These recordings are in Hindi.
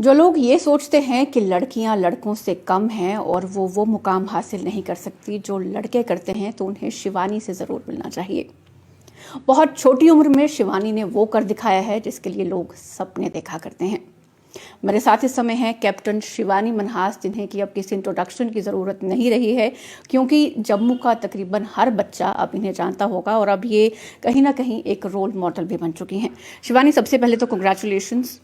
जो लोग ये सोचते हैं कि लड़कियां लड़कों से कम हैं और वो मुकाम हासिल नहीं कर सकती जो लड़के करते हैं, तो उन्हें शिवानी से ज़रूर मिलना चाहिए। बहुत छोटी उम्र में शिवानी ने वो कर दिखाया है जिसके लिए लोग सपने देखा करते हैं। मेरे साथ इस समय हैं कैप्टन शिवानी मनहास, जिन्हें कि अब किसी इंट्रोडक्शन की ज़रूरत नहीं रही है, क्योंकि जम्मू का तकरीबन हर बच्चा अब इन्हें जानता होगा और अब ये कहीं ना कहीं एक रोल मॉडल भी बन चुकी हैं। शिवानी, सबसे पहले तो congratulations.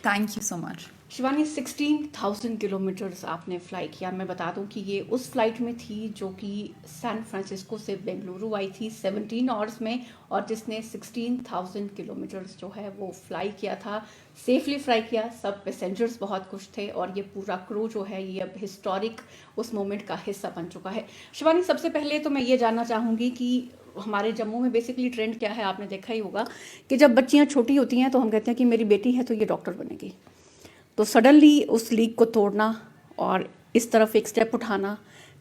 Thank you so much. Shivani, 16,000 kilometres आपने फ़्लाई किया। मैं बता दूं कि ये उस फ्लाइट में थी जो कि सैन फ्रांसिस्को से बेंगलुरु आई थी 17 आवर्स में, और जिसने 16,000 किलोमीटर्स जो है वो फ्लाई किया था, सेफली फ्लाई किया। सब पैसेंजर्स बहुत खुश थे और ये पूरा क्रू जो है ये अब हिस्टोरिक उस मोमेंट का हिस्सा बन चुका है। शिवानी, सबसे पहले तो मैं ये जानना चाहूँगी कि हमारे जम्मू में बेसिकली ट्रेंड क्या है, आपने देखा ही होगा कि जब बच्चियाँ छोटी होती हैं तो हम कहते हैं कि मेरी बेटी है तो ये डॉक्टर बनेगी। तो सडनली उस लीग को तोड़ना और इस तरफ एक स्टेप उठाना,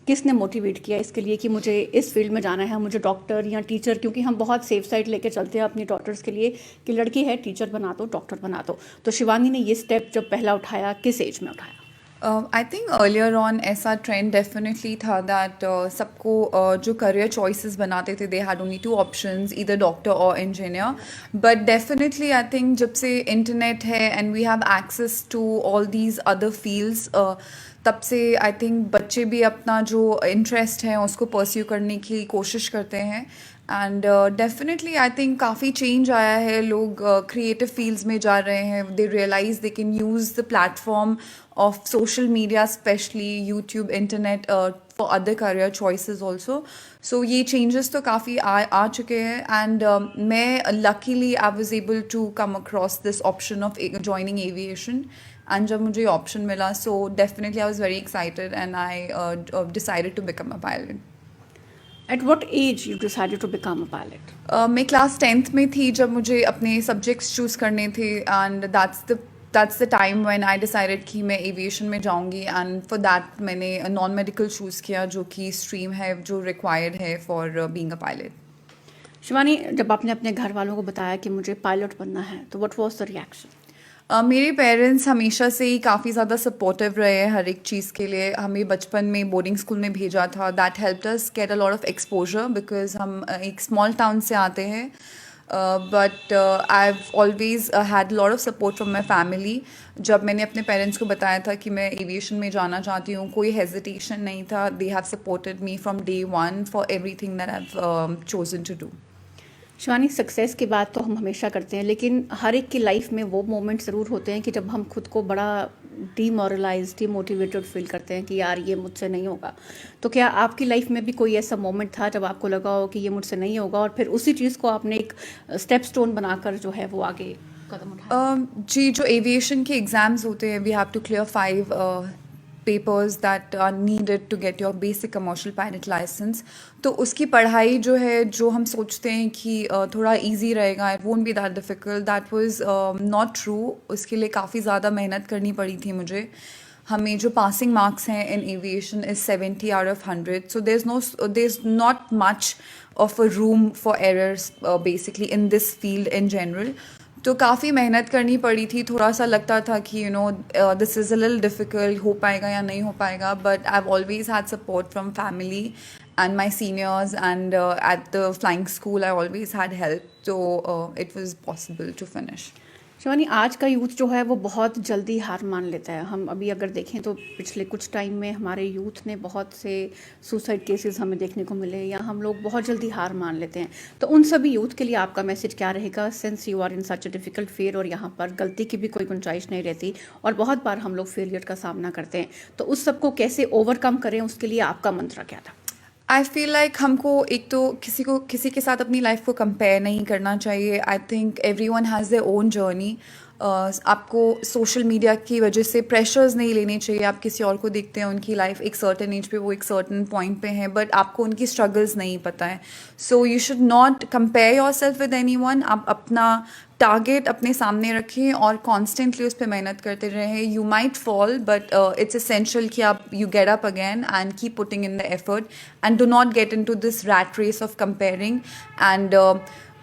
किसने मोटिवेट किया इसके लिए कि मुझे इस फील्ड में जाना है, मुझे डॉक्टर या टीचर? क्योंकि हम बहुत सेफ साइड लेके चलते हैं अपनी डॉटर्स के लिए कि लड़की है टीचर बना दो, डॉक्टर बना दो। तो शिवानी ने ये स्टेप जब पहला उठाया, किस एज में उठाया? आई थिंक अर्लियर ऑन ऐसा ट्रेंड डेफिनेटली था दैट सबको जो करियर चॉइसेस बनाते थे, they had only two options, either doctor और engineer. But definitely I think जब से इंटरनेट है and we have access to all these other fields, तब से आई थिंक बच्चे भी अपना जो इंटरेस्ट है उसको परस्यू करने की कोशिश करते हैं। एंड डेफिनेटली आई थिंक काफ़ी चेंज आया है, लोग क्रिएटिव फील्ड्स में जा रहे हैं। They realise they can use the platform of social media, especially YouTube, internet, for other career choices also. So ये changes तो काफ़ी आ चुके हैं, and मैं luckily I was able to come across this option of joining aviation. And जब मुझे option मिला, so definitely I was very excited and I decided to become a pilot. At what age you decided to become a pilot? मैं क्लास 10th में थी जब मुझे अपने सब्जेक्ट्स चूज़ करने थे, and that's the time when I decided कि मैं एविएशन में जाऊंगी, एंड फॉर दैट मैंने नॉन मेडिकल चूज़ किया, जो कि स्ट्रीम है जो रिक्वायर्ड है for being a pilot. Shivani, जब आपने अपने घर वालों को बताया कि मुझे पायलट बनना है, तो व्हाट वाज द रिएक्शन? मेरे पेरेंट्स हमेशा से ही काफ़ी ज़्यादा सपोर्टिव रहे हैं हर एक चीज़ के लिए। हमें बचपन में बोर्डिंग स्कूल में भेजा था, that helped us get a lot of exposure, because हम एक स्मॉल टाउन से आते हैं। But I have always had lot of support from my family. जब मैंने अपने पेरेंट्स को बताया था कि मैं एविएशन में जाना चाहती हूँ, कोई हेजिटेशन नहीं था। They have supported me from day one for everything that I have chosen to do. Shivani, success की बात तो हम हमेशा करते हैं, लेकिन हर एक की लाइफ में वो मोमेंट ज़रूर होते हैं कि जब हम खुद को बड़ा डीमोरलाइज, डीमोटिवेटेड फील करते हैं कि यार ये मुझसे नहीं होगा। तो क्या आपकी लाइफ में भी कोई ऐसा मोमेंट था जब आपको लगा हो कि ये मुझसे नहीं होगा, और फिर उसी चीज़ को आपने एक स्टेप स्टोन बनाकर जो है वो आगे कदम उठाया? जी, जो एविएशन के एग्ज़ाम्स होते हैं, we have to clear 5 papers that are needed to get your basic commercial pilot license. तो उसकी पढ़ाई जो है, जो हम सोचते हैं कि थोड़ा इजी रहेगा, it won't be that difficult, that was not true. उसके लिए काफ़ी ज़्यादा मेहनत करनी पड़ी थी मुझे। हमें जो पासिंग मार्क्स हैं इन aviation is 70 out of 100. So there's not much of a room for errors basically in this field in general. तो काफ़ी मेहनत करनी पड़ी थी। थोड़ा सा लगता था कि this is a little difficult, हो पाएगा या नहीं हो पाएगा, but I have always had support from family and my seniors, and at the flying school I always had help, तो it was possible to finish. Shivani, आज का यूथ जो है वो बहुत जल्दी हार मान लेता है। हम अभी अगर देखें तो पिछले कुछ टाइम में हमारे यूथ ने बहुत से सुसाइड केसेस हमें देखने को मिले, या हम लोग बहुत जल्दी हार मान लेते हैं। तो उन सभी यूथ के लिए आपका मैसेज क्या रहेगा, since you are in such a difficult fair, और यहाँ पर गलती की भी कोई गुंजाइश नहीं रहती और बहुत बार हम लोग फेलियर का सामना करते हैं, तो उस सबको कैसे ओवरकम करें, उसके लिए आपका मंत्र क्या था? आई फील लाइक हमको एक तो किसी के साथ अपनी लाइफ को कंपेयर नहीं करना चाहिए। I think every one has their own journey. आपको सोशल मीडिया की वजह से प्रेशर्स नहीं लेने चाहिए। आप किसी और को देखते हैं, उनकी लाइफ एक सर्टेन एज पे, वो एक सर्टेन पॉइंट पे है, बट आपको उनकी स्ट्रगल्स नहीं पता है। So you should not compare your self with any one. आप अपना टारगेट अपने सामने रखें और कॉन्स्टेंटली उस पर मेहनत करते रहें। You might fall, but it's essential कि आप you get up again and keep putting in the effort, and do not get into this rat race of comparing, and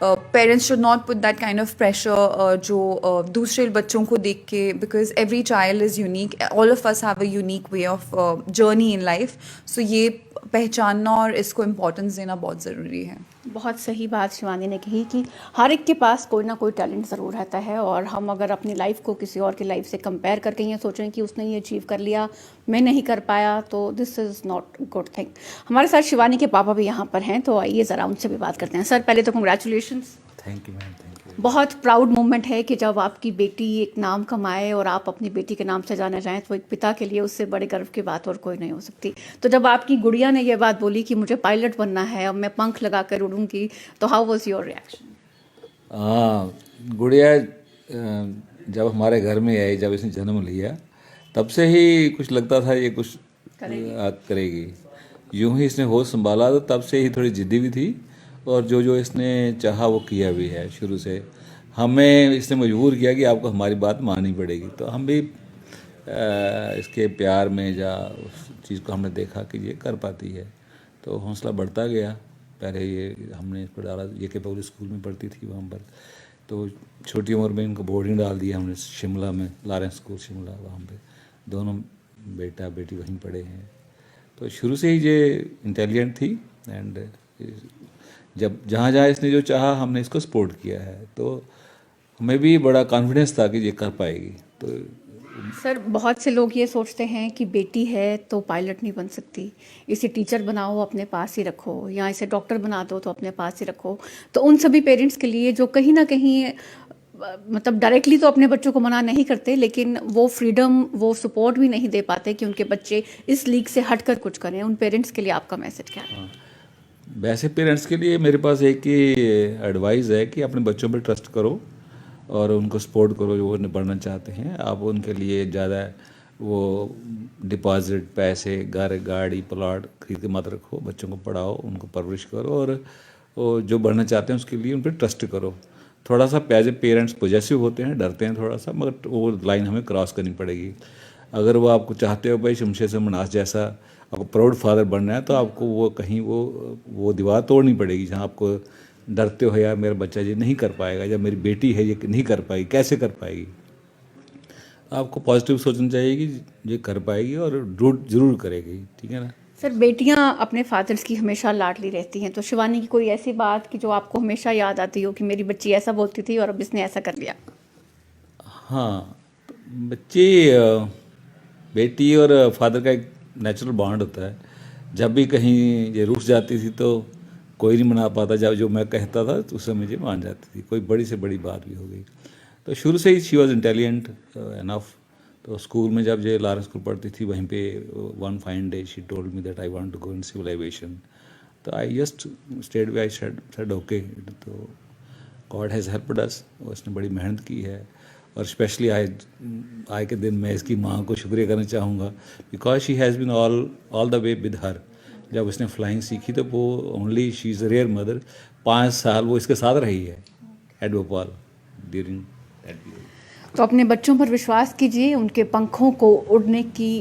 parents should not put that kind of pressure जो दूसरे बच्चों को देख के, because every child is unique, all of us have a unique way of journey in life. So ये पहचानना और इसको इम्पोर्टेंस देना बहुत ज़रूरी है. बहुत सही बात शिवानी ने कही कि हर एक के पास कोई ना कोई टैलेंट ज़रूर रहता है, और हम अगर अपनी लाइफ को किसी और की लाइफ से कंपेयर करके ये सोचें कि उसने ये अचीव कर लिया, मैं नहीं कर पाया, तो this is not good thing. हमारे साथ शिवानी के पापा भी यहाँ पर हैं, तो आइए ज़रा उनसे भी बात करते हैं. सर, पहले तो congratulations. Thank you ma'am, thank you. बहुत प्राउड मोमेंट है कि जब आपकी बेटी एक नाम कमाए और आप अपनी बेटी के नाम से जाने जाएं, तो एक पिता के लिए उससे बड़े गर्व की बात और कोई नहीं हो सकती. तो जब आपकी गुड़िया ने ये बात बोली कि मुझे पायलट बनना है, अब मैं पंख लगा कर उड़ूंगी, तो हाउ वाज योर रिएक्शन? गुड़िया जब हमारे घर में आई, जब इसने जन्म लिया, तब से ही कुछ लगता था ये कुछ करेगी. यूं ही इसने होश संभाला, तो तब से ही थोड़ी जिद्दी भी थी, और जो जो इसने चाहा वो किया भी है. शुरू से हमें इसने मजबूर किया कि आपको हमारी बात माननी पड़ेगी. तो हम भी इसके प्यार में या उस चीज़ को हमने देखा कि ये कर पाती है, तो हौसला बढ़ता गया. पहले ये हमने इसको डाला, ये के पब्लिक स्कूल में पढ़ती थी वहाँ पर, तो छोटी उम्र में इनको बोर्डिंग डाल दिया हमने शिमला में, लॉरेंस स्कूल शिमला, वहाँ पे दोनों बेटा बेटी वहीं पढ़े हैं. तो शुरू से ही ये इंटेलिजेंट थी, एंड जब जहाँ जहाँ इसने जो चाहा हमने इसको सपोर्ट किया है, तो हमें भी बड़ा कॉन्फिडेंस था कि ये कर पाएगी. तो सर, बहुत से लोग ये सोचते हैं कि बेटी है तो पायलट नहीं बन सकती, इसे टीचर बनाओ अपने पास ही रखो, या इसे डॉक्टर बना दो तो अपने पास ही रखो. तो उन सभी पेरेंट्स के लिए जो कहीं ना कहीं मतलब डायरेक्टली तो अपने बच्चों को मना नहीं करते, लेकिन वो फ्रीडम, वो सपोर्ट भी नहीं दे पाते कि उनके बच्चे इस लीग से हटकर कुछ करें, उन पेरेंट्स के लिए आपका मैसेज क्या है? वैसे पेरेंट्स के लिए मेरे पास एक ही एडवाइस है कि अपने बच्चों पर ट्रस्ट करो और उनको सपोर्ट करो जो वो पढ़ना चाहते हैं. आप उनके लिए ज़्यादा वो डिपॉजिट, पैसे, घर, गाड़ी, प्लॉट खरीद के मत रखो. बच्चों को पढ़ाओ, उनको परवरिश करो, और वो जो बढ़ना चाहते हैं उसके लिए उन पर ट्रस्ट करो. थोड़ा सा एज ए पेरेंट्स पॉजेसिव होते हैं, डरते हैं थोड़ा सा, मगर वो लाइन हमें क्रॉस करनी पड़ेगी. अगर वो आपको चाहते हो भाई शमशेर से मनास जैसा आपको प्राउड फादर बनना है, तो आपको वो कहीं वो दीवार तोड़नी पड़ेगी जहाँ आपको डरते हो यार मेरा बच्चा ये नहीं कर पाएगा, या मेरी बेटी है ये नहीं कर पाएगी, कैसे कर पाएगी. आपको पॉजिटिव सोचना चाहिए कि ये कर पाएगी और जरूर करेगी. ठीक है ना सर, बेटियां अपने फादर्स की हमेशा लाडली रहती हैं, तो शिवानी की कोई ऐसी बात कि जो आपको हमेशा याद आती हो कि मेरी बच्ची ऐसा बोलती थी और अब इसने ऐसा कर लिया? हाँ, बच्ची बेटी और फादर का एक नेचुरल बॉन्ड होता है. जब भी कहीं ये रूठ जाती थी तो कोई नहीं मना पाता, जब जो मैं कहता था तो उस समय मुझे मान जाती थी, कोई बड़ी से बड़ी बात भी हो गई. तो शुरू से ही शी वॉज इंटेलिजेंट एनफ. तो स्कूल में जब ये लॉरेंस स्कूल पढ़ती थी, वहीं पे one fine day she told me that I want to go in civil aviation. तो I just stayed I said okay. तो गॉड हैज़ हेल्प्ड अस. उसने बड़ी मेहनत की है, और स्पेशली आज के दिन मैं इसकी माँ को शुक्रिया करना चाहूँगा, because she has been all the way with her. जब उसने फ्लाइंग सीखी तो वो only she is a rare mother. 5 साल वो इसके साथ रही है at Bhopal during that period. तो अपने बच्चों पर विश्वास कीजिए, उनके पंखों को उड़ने की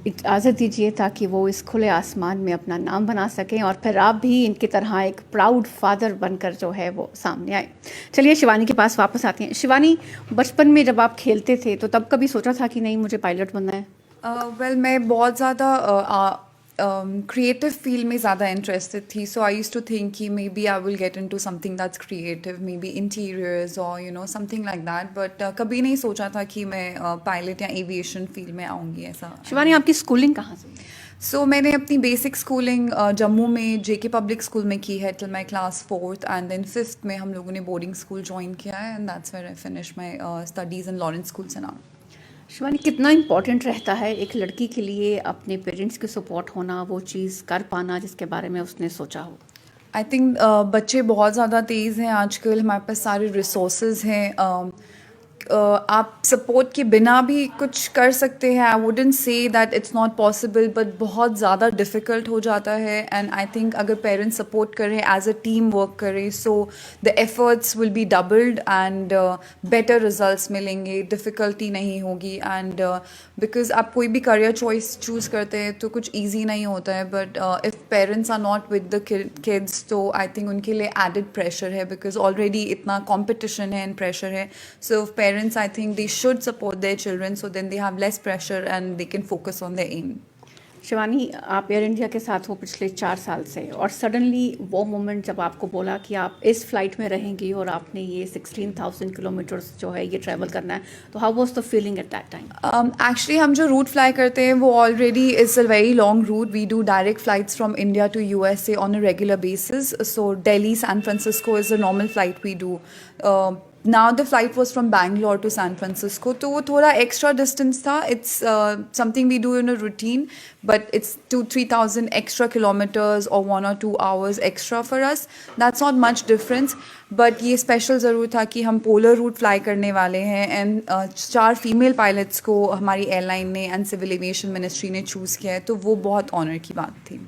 इजाज़त दीजिए ताकि वो इस खुले आसमान में अपना नाम बना सकें, और फिर आप भी इनकी तरह एक प्राउड फादर बनकर जो है वो सामने आए. चलिए शिवानी के पास वापस आते हैं. शिवानी, बचपन में जब आप खेलते थे तो तब कभी सोचा था कि नहीं मुझे पायलट बनना है? वेल मैं बहुत ज़्यादा क्रिएटिव फील्ड में ज़्यादा इंटरेस्टेड थी. So I used to think कि maybe I will get into something that's creative, maybe interiors और you know something like that. But कभी नहीं सोचा था कि मैं पायलट या एविएशन फील्ड में आऊँगी ऐसा. शिवानी, आपकी स्कूलिंग कहाँ से? सो मैंने अपनी बेसिक स्कूलिंग जम्मू में जेके पब्लिक स्कूल में की है till my class 4th, and then 5th में हम लोगों ने बोर्डिंग स्कूल ज्वाइन किया है, and that's where I finish my studies in Lawrence school से नाउ. शिवानी, कितना इम्पॉर्टेंट रहता है एक लड़की के लिए अपने पेरेंट्स की सपोर्ट होना, वो चीज़ कर पाना जिसके बारे में उसने सोचा हो? आई थिंक बच्चे बहुत ज़्यादा तेज़ हैं आजकल, हमारे पास सारे रिसोर्सेज हैं. आप सपोर्ट के बिना भी कुछ कर सकते हैं. I wouldn't say that it's not possible, but बहुत ज़्यादा डिफ़िकल्ट हो जाता है. एंड आई थिंक अगर पेरेंट्स सपोर्ट करें, एज अ टीम वर्क करें, so the efforts will be doubled and better results मिलेंगे, डिफ़िकल्टी नहीं होगी. एंड बिकॉज आप कोई भी करियर चॉइस चूज़ करते हैं तो कुछ ईजी नहीं होता है, but if parents are not with the kids तो आई थिंक उनके लिए एडेड प्रेशर है, बिकॉज ऑलरेडी इतना कॉम्पिटिशन है एंड प्रेशर है. So parents, I think they should support their children, so then they have less pressure and they can focus on their aim. Shivani, आप एयर इंडिया के साथ हो पिछले 4 साल से, और सडनली वो मोमेंट जब आपको बोला कि आप इस फ्लाइट में रहेंगी और आपने ये 16,000 किलोमीटर्स जो है ये ट्रैवल करना है, तो how was the feeling at that time? Actually हम जो रूट फ्लाई करते हैं वो already is a very long route. We do direct flights from India to USA on a regular basis. So Delhi San Francisco is a normal flight we do. Now the flight was from Bangalore to San Francisco, तो वो थोड़ा extra distance था. It's something we do in a routine, but it's 2-3,000 extra kilometers or 1 or 2 hours extra for us. That's not much difference, but ये special ज़रूर था कि हम polar route fly करने वाले हैं, and 4 female pilots को हमारी airline ने and Civil Aviation Ministry ने choose किया है, तो वो बहुत honor की बात थी.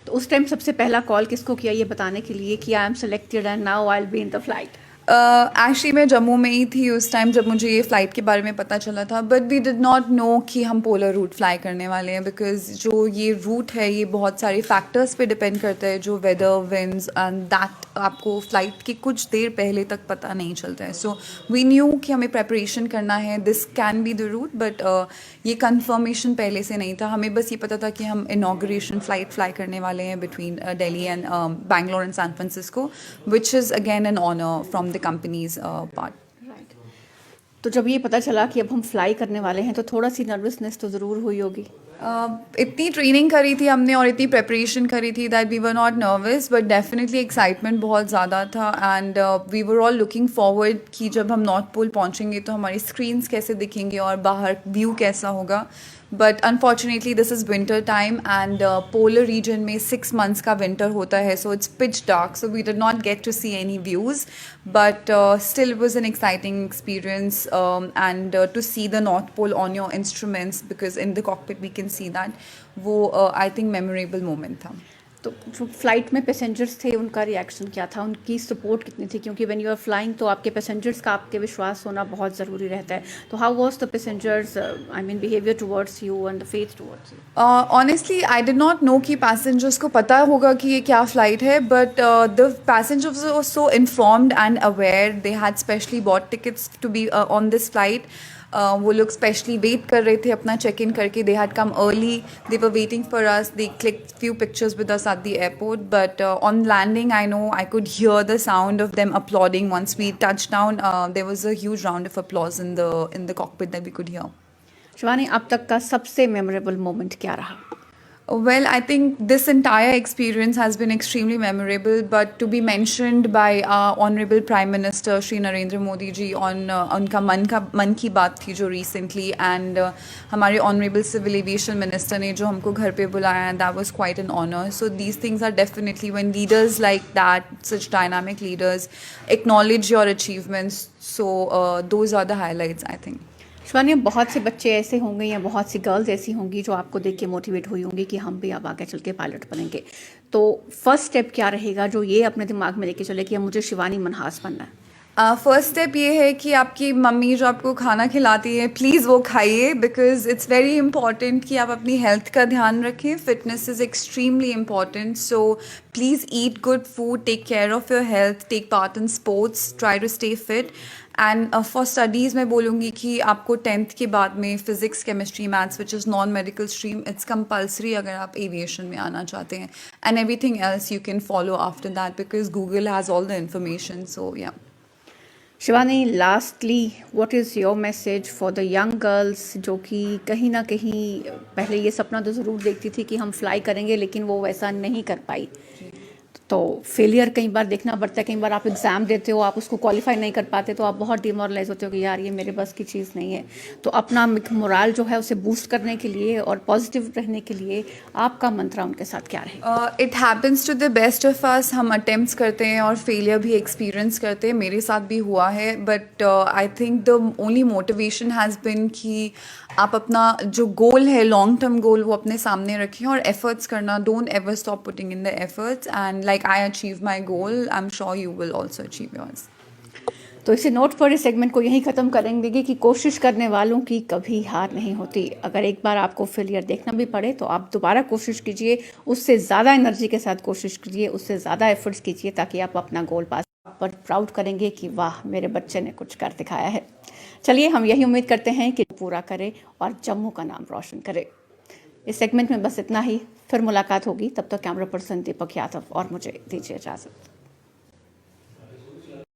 तो उस टाइम सबसे पहला कॉल किसको किया ये बताने के लिए कि I am selected and now I will be in the flight? Actually मैं जम्मू में ही थी उस टाइम जब मुझे ये फ़्लाइट के बारे में पता चला था, but we did not know कि हम पोलर रूट फ्लाई करने वाले हैं, बिकॉज जो ये रूट है ये बहुत सारे फैक्टर्स पे डिपेंड करता है, जो वेदर, विंड्स एंड दैट आपको फ़्लाइट के कुछ देर पहले तक पता नहीं चलता है. सो वी न्यू कि हमें प्रेपरेशन करना है, this can be the route, but ये कंफर्मेशन पहले से नहीं था. हमें बस ये पता था कि हम इनाग्रेशन फ़्लाइट फ्लाई करने वाले हैं between Delhi and Bangalore and San Francisco, which is again an honour from the company's part. Right. तो जब ये पता चला कि अब हम फ्लाई करने वाले हैं तो थोड़ा सी नर्वसनेस तो ज़रूर हुई होगी? इतनी ट्रेनिंग करी थी हमने और इतनी प्रेपरेशन करी थी that we were not nervous, but definitely excitement बहुत ज़्यादा था. And we were all looking forward कि जब हम नॉर्थ पोल पहुँचेंगे तो हमारी स्क्रीन्स कैसे दिखेंगे और बाहर व्यू कैसा होगा. But unfortunately this is winter time and polar region में 6 months का विंटर होता है, so it's pitch dark, so we did not get to see any views, but still it was an exciting experience and to see the north pole on your instruments, because in the cockpit we can see that. वो आई थिंक मेमोरेबल मोमेंट था. तो जो फ्लाइट में पैसेंजर्स थे उनका रिएक्शन क्या था, उनकी सपोर्ट कितनी थी? क्योंकि व्हेन यू आर फ्लाइंग तो आपके पैसेंजर्स का आपके विश्वास होना बहुत ज़रूरी रहता है. तो how was the passengers I mean behaviour towards you and the faith towards you? Honestly I did not know कि पैसेंजर्स को पता होगा कि ये क्या फ़्लाइट है, but the passengers were so informed and aware. They had specially bought tickets to be on this flight. वो लोग स्पेशली वेट कर रहे थे अपना चेक इन करके. They had come early, they were waiting for us, they clicked few pictures with us at the airport, but on landing I know I could hear the sound of them applauding. Once we touch down there was a huge round of applause in the cockpit that we could hear. Shivani, अब तक का सबसे मेमोरेबल मोमेंट क्या रहा? Well, I think this entire experience has been extremely memorable, but to be mentioned by our Honorable Prime Minister Shri Narendra Modi ji on उनका मन की बात थी जो recently, and हमारे Honorable Civil Aviation Minister ने जो हमको घर पे बुलाया, that was quite an honor. So these things are definitely, when leaders like that, such dynamic leaders, acknowledge your achievements. So those are the highlights, I think. Shivani, बहुत से बच्चे ऐसे होंगे या बहुत सी गर्ल्स ऐसी होंगी जो आपको देख के मोटिवेट हुई होंगी कि हम भी अब आगे चल के पायलट बनेंगे, तो फर्स्ट स्टेप क्या रहेगा जो ये अपने दिमाग में लेके चले कि अब मुझे शिवानी मनहास बनना है? फर्स्ट स्टेप ये है कि आपकी मम्मी जो आपको खाना खिलाती है प्लीज़ वो खाइए, बिकॉज इट्स वेरी इंपॉर्टेंट कि आप अपनी हेल्थ का ध्यान रखें. Fitness is extremely important, so please eat good food, take care of your health, take part in sports, try to stay fit. And for studies मैं बोलूँगी कि आपको 10th के बाद में physics, chemistry, maths which is non medical stream, it's compulsory अगर आप एविएशन में आना चाहते हैं. And everything else you can follow after that, because Google has all the information. So या. Shivani, lastly what is your message for the young girls जो कि कहीं ना कहीं पहले ये सपना तो ज़रूर देखती थी कि हम फ्लाई करेंगे, लेकिन वो वैसा नहीं कर पाई, तो फेलियर कई बार देखना पड़ता है, कई बार आप एग्ज़ाम देते हो, आप उसको क्वालिफाई नहीं कर पाते तो आप बहुत डिमोरलाइज होते हो कि यार ये मेरे बस की चीज़ नहीं है। तो अपना मोराल जो है उसे बूस्ट करने के लिए और पॉजिटिव रहने के लिए आपका मंत्र उनके साथ क्या रहेगा? It happens to the best of us. हम अटेम्प्ट्स करते हैं और फेलियर भी एक्सपीरियंस करते हैं, मेरे साथ भी हुआ है, but I think the only motivation has been कि आप अपना जो गोल है, लॉन्ग टर्म गोल, वो अपने सामने रखें और एफर्ट्स करना, don't ever stop putting in the efforts, and like I achieve my goal, I am sure you will also achieve yours. तो इसी नोट पर इस सेगमेंट को यहीं ख़त्म करेंगे कि कोशिश करने वालों की कभी हार नहीं होती। अगर एक बार आपको फेलियर देखना भी पड़े तो आप दोबारा कोशिश कीजिए, उससे ज़्यादा एनर्जी के साथ कोशिश कीजिए, उससे ज़्यादा एफर्ट्स कीजिए ताकि आप अपना गोल पास पर प्राउड करेंगे कि वाह मेरे बच्चे ने कुछ कर दिखाया है। चलिए, हम यही उम्मीद करते हैं कि पूरा करे और जम्मू का नाम रोशन करे। इस सेगमेंट में बस इतना ही, फिर मुलाकात होगी। तब तक कैमरा पर्सन दीपक यादव और मुझे दीजिए इजाज़त।